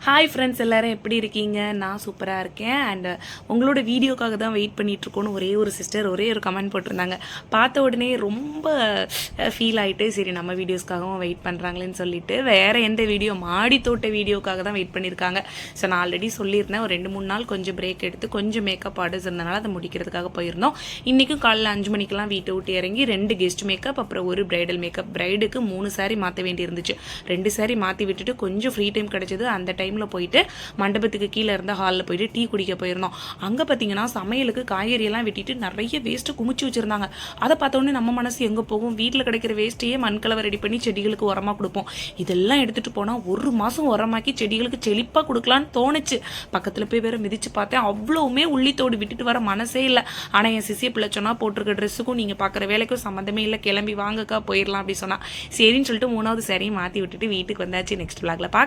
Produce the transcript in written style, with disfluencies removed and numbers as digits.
Hi friends, எல்லோரும் எப்படி இருக்கீங்க? நான் சூப்பராக இருக்கேன். அண்ட் உங்களோட வீடியோக்காக தான் வெயிட் பண்ணிகிட்ருக்கோன்னு ஒரே ஒரு சிஸ்டர் ஒரே ஒரு கமெண்ட் போட்டிருந்தாங்க. பார்த்த உடனே ரொம்ப ஃபீல் ஆகிட்டு, சரி நம்ம வீடியோஸ்க்காகவும் வெயிட் பண்ணுறாங்களேன்னு சொல்லிட்டு வேறு எந்த வீடியோ மாடி தோட்ட வீடியோக்காக தான் வெயிட் பண்ணியிருக்காங்க. ஸோ நான் ஆல்ரெடி சொல்லியிருந்தேன், ஒரு 2-3 நாள் கொஞ்சம் பிரேக் எடுத்து கொஞ்சம் மேக்கப் ஆர்டர்ஸ் இருந்தனால அதை முடிக்கிறதுக்காக போயிருந்தோம். இன்றைக்கும் காலையில் 5 மணிக்கெலாம் வீட்டை விட்டு இறங்கி 2 கெஸ்ட் மேக்கப், அப்புறம் ஒரு பிரைடல் மேக்கப். பிரைடுக்கு 3 சாரி மாற்ற வேண்டி இருந்துச்சு. 2 சாரி மாற்றி விட்டுட்டு கொஞ்சம் ஃப்ரீ டைம் கிடச்சிது. அந்த டைமில் போயிட்டு மண்டபத்துக்கு கீழே இருந்த ஹாலில் போயிட்டு டீ குடிக்க போயிருந்தோம். அங்கே பார்த்தீங்கன்னா சமையலுக்கு காய்கறியெல்லாம் வெட்டிட்டு நிறைய வேஸ்ட்டு குமிச்சு வச்சுருந்தாங்க. அதை பார்த்தோன்னே நம்ம மனசு எங்கே போகும்? வீட்டில் கிடைக்கிற வேஸ்ட்டையே மண்கலவை ரெடி பண்ணி செடிகளுக்கு உரமாக கொடுப்போம். இதெல்லாம் எடுத்துகிட்டு போனால் 1 மாதம் உரமாக்கி செடிகளுக்கு செழிப்பாக கொடுக்கலான்னு தோணுச்சு. பக்கத்தில் போய் வேறு மிதித்து பார்த்தேன். அவ்வளோவுமே உள்ளித்தோடு விட்டுட்டு வர மனசே இல்லை. ஆனால் என் சிசிய பிள்ளை சொன்னால் போட்டிருக்க ட்ரெஸ்ஸுக்கும் நீங்கள் பார்க்குற வேலைக்கும் சம்மந்தமே இல்லை, கிளம்பி வாங்கக்கா போயிடலாம் அப்படி சொன்னால் சரின்னு சொல்லிட்டு 3வது சாரியும் மாற்றி விட்டுட்டு வீட்டுக்கு வந்தாச்சு. நெக்ஸ்ட் விளாக்ல பார்க்கலாம்.